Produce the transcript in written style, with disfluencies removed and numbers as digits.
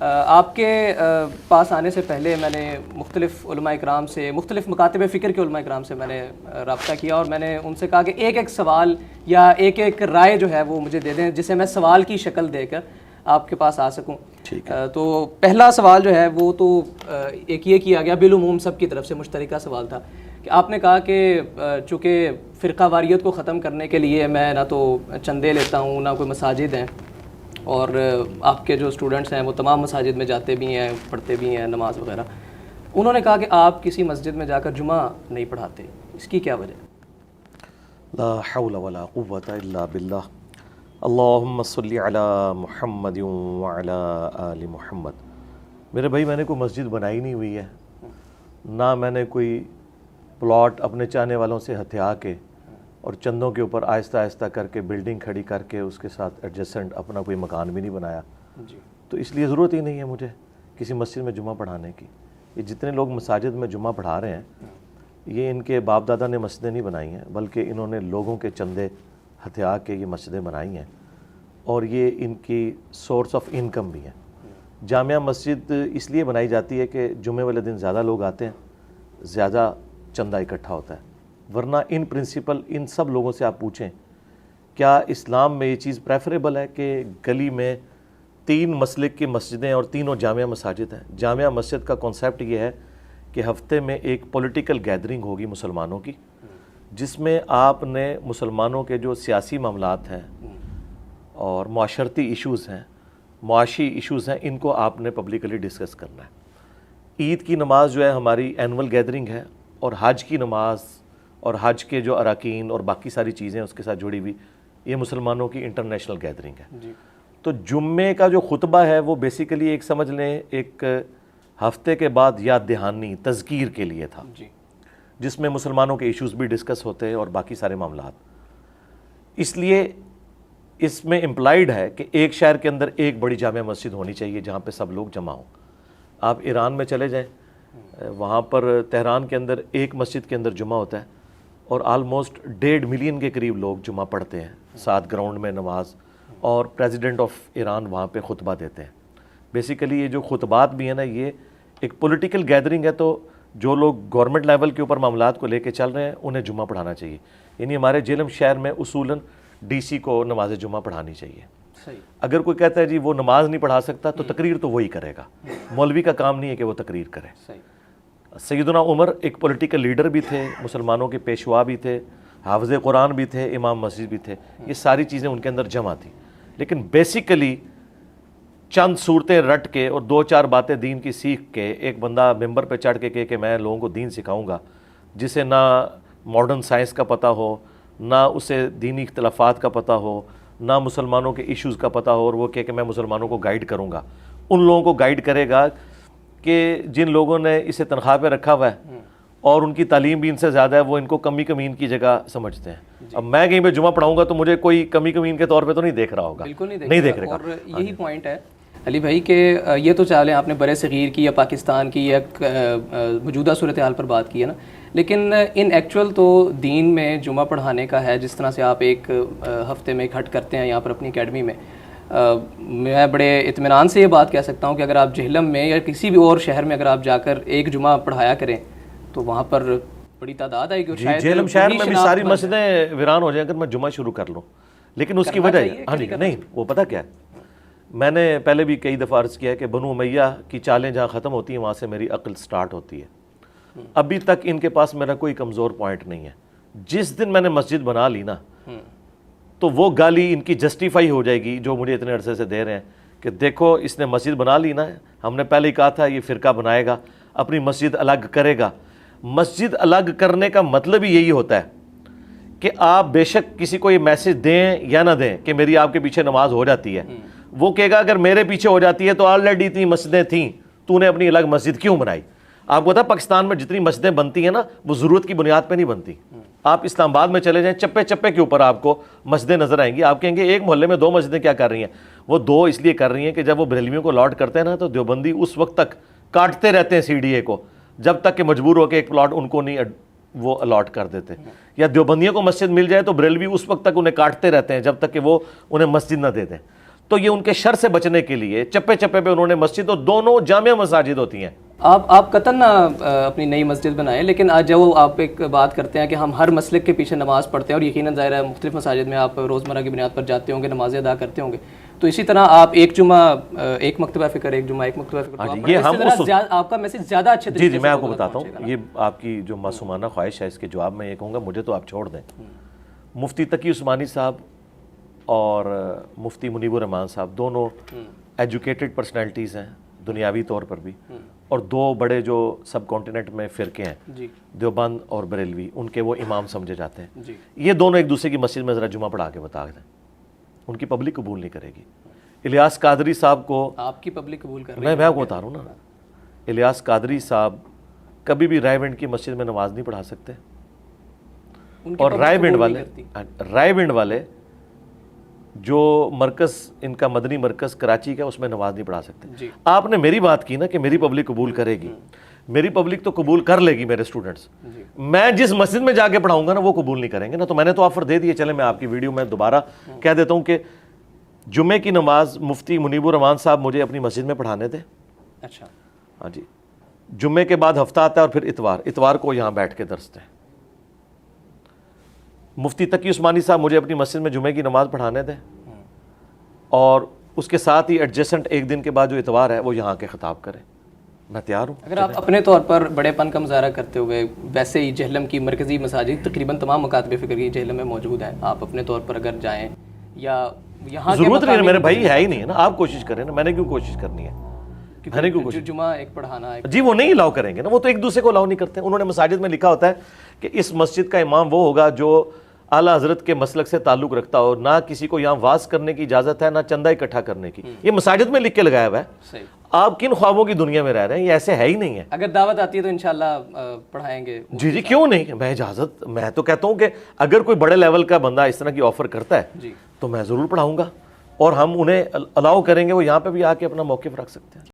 آپ کے پاس آنے سے پہلے میں نے مختلف علماء اکرام سے، مختلف مکاتب فکر کے علماء اکرام سے میں نے رابطہ کیا، اور میں نے ان سے کہا کہ ایک ایک سوال یا ایک ایک رائے جو ہے وہ مجھے دے دیں جسے میں سوال کی شکل دے کر آپ کے پاس آ سکوں. تو پہلا سوال جو ہے وہ تو ایک یہ کیا گیا، بالعموم سب کی طرف سے مشترکہ سوال تھا کہ آپ نے کہا کہ چونکہ فرقہ واریت کو ختم کرنے کے لیے میں نہ تو چندے لیتا ہوں، نہ کوئی مساجد ہیں، اور آپ کے جو اسٹوڈنٹس ہیں وہ تمام مساجد میں جاتے بھی ہیں، پڑھتے بھی ہیں نماز وغیرہ. انہوں نے کہا کہ آپ کسی مسجد میں جا کر جمعہ نہیں پڑھاتے، اس کی کیا وجہ؟ لا حول ولا قوة الا باللہ. اللہم صلی علی محمد وعلی آل محمد. میرے بھائی، میں نے کوئی مسجد بنائی نہیں ہوئی ہے، نہ میں نے کوئی پلاٹ اپنے چاہنے والوں سے ہتھیا کے اور چندوں کے اوپر آہستہ آہستہ کر کے بلڈنگ کھڑی کر کے اس کے ساتھ ایڈجسٹنٹ اپنا کوئی مکان بھی نہیں بنایا. تو اس لیے ضرورت ہی نہیں ہے مجھے کسی مسجد میں جمعہ پڑھانے کی. یہ جتنے لوگ مساجد میں جمعہ پڑھا رہے ہیں، یہ ان کے باپ دادا نے مسجدیں نہیں بنائی ہیں، بلکہ انہوں نے لوگوں کے چندے ہتھیا کے یہ مسجدیں بنائی ہیں، اور یہ ان کی سورس آف انکم بھی ہیں. جامعہ مسجد اس لیے بنائی جاتی ہے کہ جمعے والے دن زیادہ لوگ آتے ہیں، زیادہ چندہ اکٹھا ہوتا ہے. ورنہ ان پرنسپل ان سب لوگوں سے آپ پوچھیں کیا اسلام میں یہ چیز پریفریبل ہے کہ گلی میں 3 مسلک کی مسجدیں اور تینوں جامعہ مساجد ہیں. جامعہ مسجد کا کانسیپٹ یہ ہے کہ ہفتے میں ایک پولیٹیکل گیدرنگ ہوگی مسلمانوں کی، جس میں آپ نے مسلمانوں کے جو سیاسی معاملات ہیں اور معاشرتی ایشوز ہیں، معاشی ایشوز ہیں، ان کو آپ نے پبلکلی ڈسکس کرنا ہے. عید کی نماز جو ہے ہماری اینول گیدرنگ ہے، اور حج کی نماز اور حج کے جو اراکین اور باقی ساری چیزیں اس کے ساتھ جڑی ہوئی، یہ مسلمانوں کی انٹرنیشنل گیدرنگ ہے. تو جمعے کا جو خطبہ ہے وہ بیسیکلی ایک سمجھ لیں ایک ہفتے کے بعد یاد دہانی تذکیر کے لیے تھا، جس میں مسلمانوں کے ایشوز بھی ڈسکس ہوتے اور باقی سارے معاملات. اس لیے اس میں امپلائیڈ ہے کہ ایک شہر کے اندر ایک بڑی جامع مسجد ہونی چاہیے جہاں پہ سب لوگ جمع ہوں. آپ ایران میں چلے جائیں، وہاں پر تہران کے اندر ایک مسجد کے اندر جمعہ ہوتا ہے اور آلموسٹ 1.5 ملین کے قریب لوگ جمعہ پڑھتے ہیں، 7 گراؤنڈ میں نماز، اور پریزیڈنٹ آف ایران وہاں پہ خطبہ دیتے ہیں. بیسیکلی یہ جو خطبات بھی ہیں نا، یہ ایک پولیٹیکل گیدرنگ ہے. تو جو لوگ گورنمنٹ لیول کے اوپر معاملات کو لے کے چل رہے ہیں انہیں جمعہ پڑھانا چاہیے. یعنی ہمارے جہلم شہر میں اصولاً ڈی سی کو نماز جمعہ پڑھانی چاہیے. اگر کوئی کہتا ہے جی وہ نماز نہیں پڑھا سکتا تو تقریر تو وہی کرے گا، مولوی کا کام نہیں ہے کہ وہ تقریر کرے. سیدنا عمر ایک پولیٹیکل لیڈر بھی تھے، مسلمانوں کے پیشوا بھی تھے، حافظ قرآن بھی تھے، امام مسجد بھی تھے. یہ ساری چیزیں ان کے اندر جمع تھیں. لیکن بیسیکلی چند صورتیں رٹ کے اور 2-4 باتیں دین کی سیکھ کے ایک بندہ ممبر پہ چڑھ کے کہ میں لوگوں کو دین سکھاؤں گا، جسے نہ ماڈرن سائنس کا پتہ ہو، نہ اسے دینی اختلافات کا پتہ ہو، نہ مسلمانوں کے ایشوز کا پتہ ہو، اور وہ کہ میں مسلمانوں کو گائیڈ کروں گا. ان لوگوں کو گائیڈ کرے گا کہ جن لوگوں نے اسے تنخواہ پہ رکھا ہوا ہے اور ان کی تعلیم بھی ان سے زیادہ ہے، وہ ان کو کمی کمین کی جگہ سمجھتے ہیں. اب میں کہیں پہ جمعہ پڑھاؤں گا تو مجھے کوئی کمی کمین کے طور پہ تو نہیں دیکھ رہا ہوگا، بالکل نہیں دیکھ رہا. اور یہی پوائنٹ ہے علی بھائی کہ یہ تو چالیں آپ نے برِ صغیر کی یا پاکستان کی یا موجودہ صورتحال پر بات کی ہے نا، لیکن ان ایکچوئل تو دین میں جمعہ پڑھانے کا ہے. جس طرح سے آپ ایک ہفتے میں اکٹھ کرتے ہیں یہاں پر اپنی اکیڈمی میں، میں بڑے اطمینان سے یہ بات کہہ سکتا ہوں کہ اگر آپ جہلم میں یا کسی بھی اور شہر میں اگر آپ جا کر ایک جمعہ پڑھایا کریں تو وہاں پر بڑی تعداد آئے گی. شاید جہلم شہر میں بھی ساری مسجدیں ویران ہو جائیں اگر میں جمعہ شروع کر لوں. لیکن اس کی وجہ نہیں، وہ پتہ کیا ہے، میں نے پہلے بھی کئی دفعہ عرض کیا ہے کہ بنو امیہ کی چالیں جہاں ختم ہوتی ہیں وہاں سے میری عقل سٹارٹ ہوتی ہے. ابھی تک ان کے پاس میرا کوئی کمزور پوائنٹ نہیں ہے. جس دن میں نے مسجد بنا لی نا تو وہ گالی ان کی جسٹیفائی ہو جائے گی جو مجھے اتنے عرصے سے دے رہے ہیں کہ دیکھو اس نے مسجد بنا لی نا، ہم نے پہلے ہی کہا تھا یہ فرقہ بنائے گا، اپنی مسجد الگ کرے گا. مسجد الگ کرنے کا مطلب ہی یہی ہوتا ہے کہ آپ بے شک کسی کو یہ میسج دیں یا نہ دیں کہ میری آپ کے پیچھے نماز ہو جاتی ہے، وہ کہے گا اگر میرے پیچھے ہو جاتی ہے تو آلریڈی اتنی مسجدیں تھیں، تو نے اپنی الگ مسجد کیوں بنائی. آپ کو پتا پاکستان میں جتنی مسجدیں بنتی ہیں نا وہ ضرورت کی بنیاد پہ نہیں بنتی. آپ اسلام آباد میں چلے جائیں، چپے چپے کے اوپر آپ کو مسجدیں نظر آئیں گی. آپ کہیں گے ایک محلے میں 2 مسجدیں کیا کر رہی ہیں؟ وہ 2 اس لیے کر رہی ہیں کہ جب وہ بریلویوں کو الاٹ کرتے ہیں نا تو دیوبندی اس وقت تک کاٹتے رہتے ہیں CDA کو جب تک کہ مجبور ہو کے ایک پلاٹ ان کو نہیں وہ الاٹ کر دیتے. یا دیوبندیوں کو مسجد مل جائے تو بریلوی اس وقت تک انہیں کاٹتے رہتے ہیں جب تک کہ وہ انہیں مسجد نہ دے دیں. تو یہ ان کے شر سے بچنے کے لیے چپے چپے پہ انہوں نے مسجد، اور دونوں جامع مساجد ہوتی ہیں. آپ قطعاً نہ اپنی نئی مسجد بنائیں، لیکن آج جو آپ ایک بات کرتے ہیں کہ ہم ہر مسلک کے پیچھے نماز پڑھتے ہیں، اور یقیناً ظاہر ہے مختلف مساجد میں آپ روزمرہ کی بنیاد پر جاتے ہوں گے، نمازیں ادا کرتے ہوں گے، تو اسی طرح آپ ایک جمعہ ایک مکتبہ فکر، ایک جمعہ ایک مکتبہ فکر، یہ ہم آپ کا میسج زیادہ اچھے طریقے سے. جی میں آپ کو بتاتا ہوں، یہ آپ کی جو معصومانہ خواہش ہے، اس کے جواب میں یہ کہوں گا مجھے تو آپ چھوڑ دیں. مفتی تقی عثمانی صاحب اور مفتی منیب الرحمان صاحب دونوں ایجوکیٹڈ پرسنالٹیز ہیں دنیاوی طور پر بھی، اور دو بڑے جو سب کانٹیننٹ میں فرقے ہیں دیوبند اور بریلوی، ان کے وہ امام سمجھے جاتے ہیں. یہ دونوں ایک دوسرے کی مسجد میں ذرا جمعہ پڑھا کے بتا دیں، ان کی پبلک قبول نہیں کرے گی. الیاس قادری صاحب کو آپ کی پبلک قبول کر رہی ہے، میں آپ کو بتا رہا ہوں نا، الیاس قادری صاحب کبھی بھی رائے ونڈ کی مسجد میں نماز نہیں پڑھا سکتے، اور رائے ونڈ والے جو مرکز ان کا مدنی مرکز کراچی کا، اس میں نماز نہیں پڑھا سکتے. آپ نے میری بات کی نا کہ میری پبلک قبول کرے گی، میری پبلک تو قبول کر لے گی میرے اسٹوڈنٹس، میں جس مسجد میں جا کے پڑھاؤں گا نا وہ قبول نہیں کریں گے نا. تو میں نے تو آفر دے دیے، چلیں میں آپ کی ویڈیو میں دوبارہ کہہ دیتا ہوں کہ جمعے کی نماز مفتی منیب الرحمان صاحب مجھے اپنی مسجد میں پڑھانے دیں. اچھا ہاں جی، جمعے کے بعد ہفتہ آتا ہے اور پھر اتوار کو یہاں بیٹھ کے درس دیں. مفتی تقی عثمانی صاحب مجھے اپنی مسجد میں جمعے کی نماز پڑھانے دیں، اور اس کے ساتھ ہی ایڈجسٹنٹ ایک دن کے بعد جو اتوار ہے وہ یہاں کے خطاب کریں. میں تیار ہوں. اگر آپ اپنے طور پر بڑے پن کا مظاہرہ کرتے ہوئے، ویسے ہی جہلم کی مرکزی مساجد تقریباً تمام مکاتب فکر کی جہلم میں موجود ہیں، آپ اپنے طور پر اگر جائیں یا یہاں ضرورت نہیں ہے، میرے بھائی ہے ہی نہیں ہے نا، آپ کوشش کریں نا، میں نے کیوں کوشش کرنی ہے، میں نے کیوں کوشش. جمعہ ایک پڑھانا ہے جی وہ نہیں الاؤ کریں گے نا، وہ تو ایک دوسرے کو الاؤ نہیں کرتے. انہوں نے مساجد میں لکھا ہوتا ہے کہ اس مسجد کا امام وہ ہوگا جو اعلیٰ حضرت کے مسلک سے تعلق رکھتا ہو، نہ کسی کو یہاں واز کرنے کی اجازت ہے، نہ چندہ اکٹھا کرنے کی. یہ مساجد میں لکھ کے لگایا ہوا ہے. آپ کن خوابوں کی دنیا میں رہ رہے ہیں، یہ ایسے ہے ہی نہیں ہے. اگر دعوت آتی ہے تو انشاءاللہ پڑھائیں گے. جی کیوں نہیں، میں تو کہتا ہوں کہ اگر کوئی بڑے لیول کا بندہ اس طرح کی آفر کرتا ہے تو میں ضرور پڑھاؤں گا، اور ہم انہیں الاؤ کریں گے، وہ یہاں پہ بھی آ کے اپنا موقف رکھ سکتے ہیں.